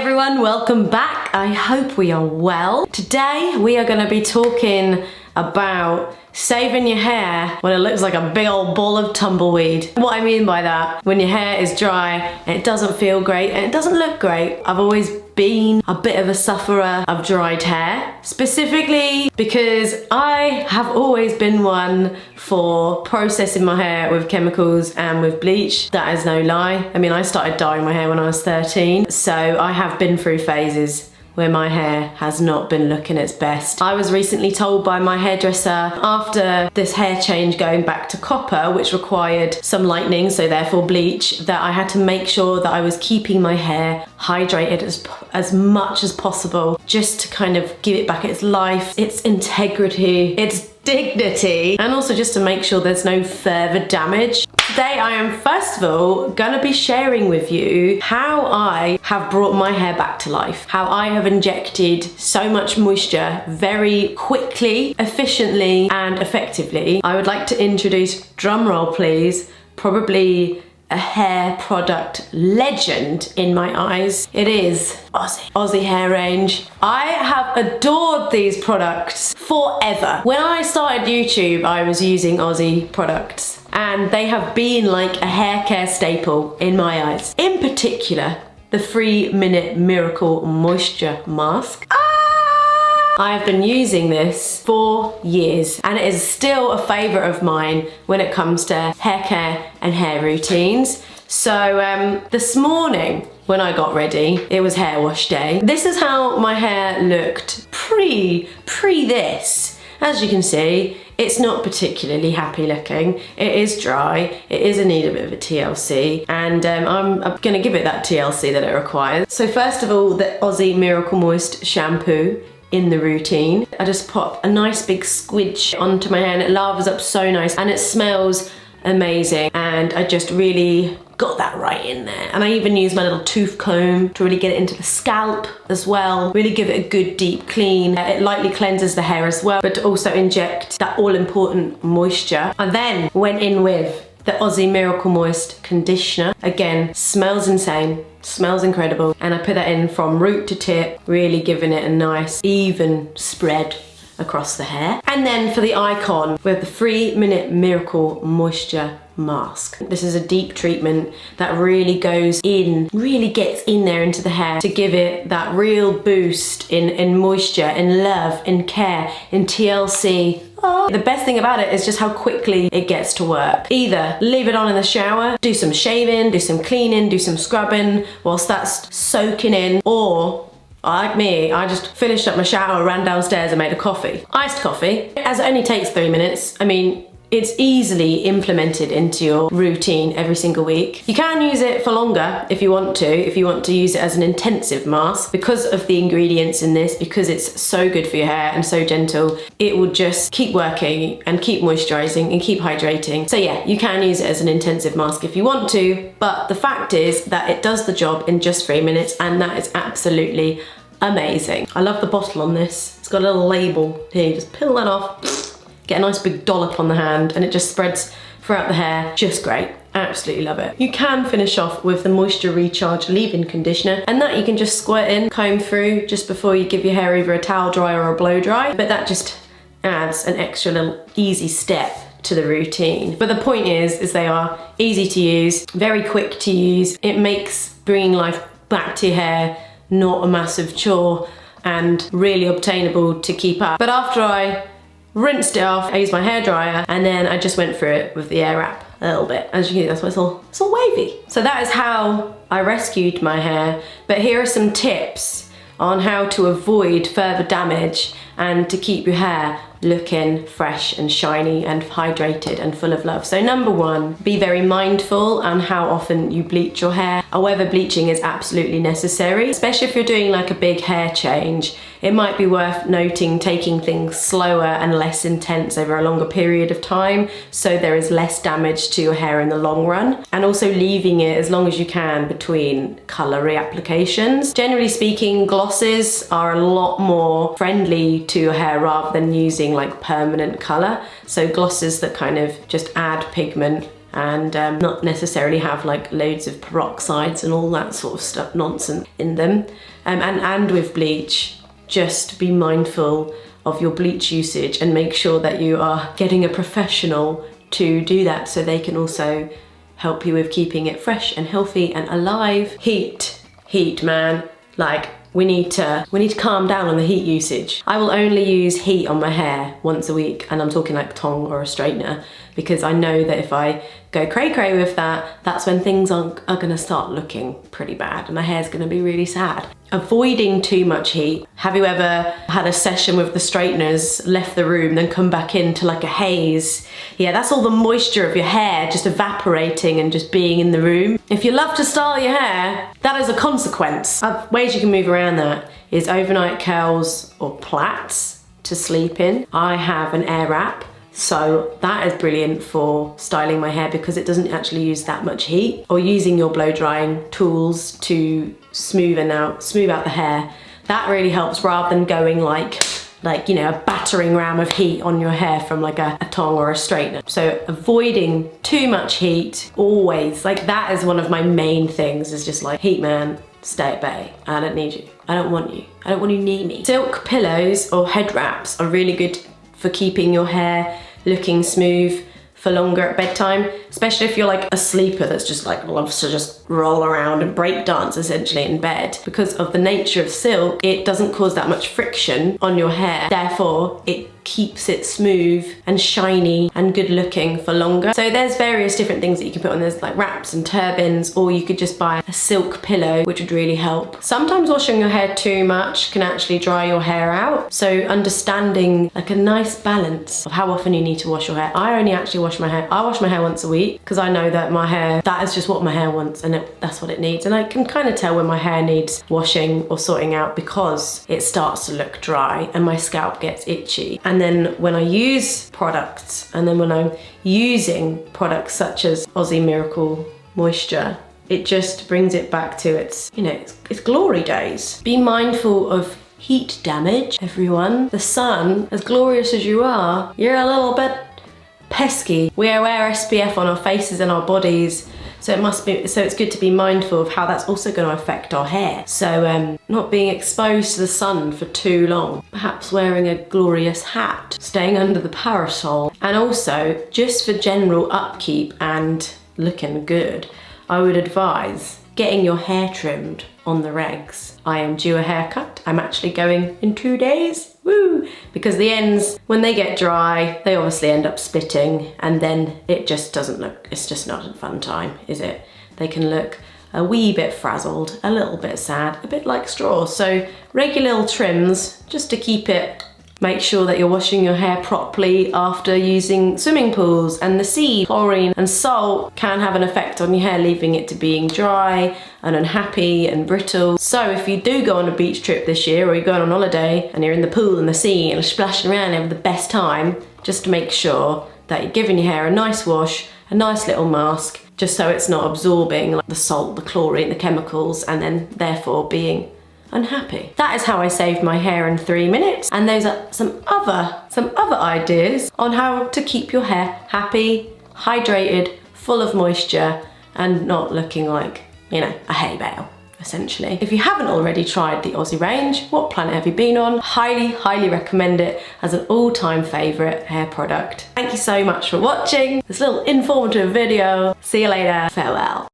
everyone, welcome back. I hope we are well. Today we are going to be talking about saving your hair when it looks like a big old ball of tumbleweed. What I mean by that, when your hair is dry and it doesn't feel great and it doesn't look great. I've always been a bit of a sufferer of dried hair, specifically because I have always been one for processing my hair with chemicals and with bleach. That is no lie. I mean, I started dyeing my hair when I was 13, so I have been through phases where my hair has not been looking its best. I was recently told by my hairdresser after this hair change going back to copper, which required some lightening, so therefore bleach, that I had to make sure that I was keeping my hair hydrated as much as possible, just to kind of give it back its life, its integrity, its dignity, and also just to make sure there's no further damage. Today I am first of all gonna be sharing with you how I have brought my hair back to life, how I have injected so much moisture very quickly, efficiently and effectively. I would like to introduce, drumroll please, probably a hair product legend in my eyes. It is Aussie Hair range. I have adored these products forever. When I started YouTube, I was using Aussie products, and they have been like a hair care staple in my eyes. In particular, the 3-minute Miracle Moisture Mask. I have been using this for years, and it is still a favourite of mine when it comes to hair care and hair routines. So this morning when I got ready, it was hair wash day. This is how my hair looked pre this. As you can see, it's not particularly happy looking. It is dry, it is in need of a bit of a TLC, and I'm gonna give it that TLC that it requires. So first of all, the Aussie Miracle Moist shampoo in the routine. I just pop a nice big squidge onto my hair and it lavers up so nice and it smells amazing, and I just really got that right in there. And I even use my little tooth comb to really get it into the scalp as well, really give it a good deep clean. It lightly cleanses the hair as well, but to also inject that all-important moisture. And then went in with the Aussie Miracle Moist conditioner. Again, smells insane, smells incredible, and I put that in from root to tip, really giving it a nice even spread across the hair. And then for the icon, we have the 3-minute Miracle Moisture Mask. This is a deep treatment that really goes in, really gets in there into the hair to give it that real boost in moisture, in love, in care, in TLC. Oh. The best thing about it is just how quickly it gets to work. Either leave it on in the shower, do some shaving, do some cleaning, do some scrubbing whilst that's soaking in, or like me, I just finished up my shower, ran downstairs and made a coffee. Iced coffee, as it only takes 3 minutes. I mean, it's easily implemented into your routine every single week. You can use it for longer if you want to use it as an intensive mask. Because of the ingredients in this, because it's so good for your hair and so gentle, it will just keep working and keep moisturizing and keep hydrating. So yeah, you can use it as an intensive mask if you want to, but the fact is that it does the job in just 3 minutes, and that is absolutely amazing. I love the bottle on this. It's got a little label here, you just peel that off, get a nice big dollop on the hand, and it just spreads throughout the hair. Just great. Absolutely love it. You can finish off with the Moisture Recharge leave-in conditioner, and that you can just squirt in, comb through just before you give your hair either a towel dry or a blow dry, but that just adds an extra little easy step to the routine. But the point is they are easy to use, very quick to use. It makes bringing life back to your hair not a massive chore and really obtainable to keep up. But after I rinsed it off, I used my hairdryer, and then I just went through it with the air wrap a little bit. As you can see, that's why it's all wavy. So that is how I rescued my hair. But here are some tips on how to avoid further damage and to keep your hair looking fresh and shiny and hydrated and full of love. So number one, be very mindful on how often you bleach your hair. However, bleaching is absolutely necessary, especially if you're doing like a big hair change. It might be worth noting taking things slower and less intense over a longer period of time, so there is less damage to your hair in the long run, and also leaving it as long as you can between colour reapplications. Generally speaking, glosses are a lot more friendly to your hair rather than using like permanent colour. So glosses that kind of just add pigment and not necessarily have like loads of peroxides and all that sort of stuff, nonsense in them. And with bleach, just be mindful of your bleach usage and make sure that you are getting a professional to do that, so they can also help you with keeping it fresh and healthy and alive. Heat, man. Like, we need to calm down on the heat usage. I will only use heat on my hair once a week, and I'm talking like tongue or a straightener, because I know that if I go cray with that, that's when things are gonna start looking pretty bad and my hair's gonna be really sad. Avoiding too much heat. Have you ever had a session with the straighteners, left the room, then come back into like a haze? Yeah, that's all the moisture of your hair just evaporating and just being in the room. If you love to style your hair, that is a consequence. Ways you can move around that is overnight curls or plaits to sleep in. I have an air wrap, so that is brilliant for styling my hair because it doesn't actually use that much heat. Or using your blow drying tools to smooth out the hair. That really helps, rather than going like you know, a battering ram of heat on your hair from like a tong or a straightener. So avoiding too much heat, always. Like, that is one of my main things, is just like, heat man, stay at bay. I don't need you. I don't want you. I don't want you near me. Silk pillows or head wraps are really good for keeping your hair looking smooth for longer at bedtime, especially if you're like a sleeper that's just like loves to just roll around and break dance essentially in bed. Because of the nature of silk, it doesn't cause that much friction on your hair, therefore it keeps it smooth and shiny and good looking for longer. So there's various different things that you can put on. There's like wraps and turbans, or you could just buy a silk pillow, which would really help. Sometimes washing your hair too much can actually dry your hair out, so understanding like a nice balance of how often you need to wash your hair. I only actually wash my hair, I wash my hair once a week, because I know that my hair, that is just what my hair wants, and that's what it needs. And I can kind of tell when my hair needs washing or sorting out because it starts to look dry and my scalp gets itchy. And then when I use products, and then when I'm using products such as Aussie Miracle Moisture, it just brings it back to its, you know, its glory days. Be mindful of heat damage, everyone. The sun, as glorious as you are, you're a little bit pesky. We wear SPF on our faces and our bodies, so it's good to be mindful of how that's also going to affect our hair. So not being exposed to the sun for too long, perhaps wearing a glorious hat, staying under the parasol, and also just for general upkeep and looking good, I would advise getting your hair trimmed on the regs. I am due a haircut. I'm actually going in 2 days. Woo! Because the ends, when they get dry, they obviously end up splitting, and then it just doesn't look, it's just not a fun time, is it? They can look a wee bit frazzled, a little bit sad, a bit like straw. So regular little trims just to keep it. Make sure that you're washing your hair properly after using swimming pools, and the sea, chlorine and salt can have an effect on your hair, leaving it to being dry and unhappy and brittle. So if you do go on a beach trip this year, or you're going on holiday and you're in the pool and the sea and splashing around having the best time, just make sure that you're giving your hair a nice wash, a nice little mask, just so it's not absorbing like the salt, the chlorine, the chemicals, and then therefore being unhappy. That is how I saved my hair in 3 minutes, and those are some other ideas on how to keep your hair happy, hydrated, full of moisture, and not looking like, you know, a hay bale, essentially. If you haven't already tried the Aussie range, what planet have you been on? Highly recommend it as an all-time favourite hair product. Thank you so much for watching this little informative video. See you later. Farewell.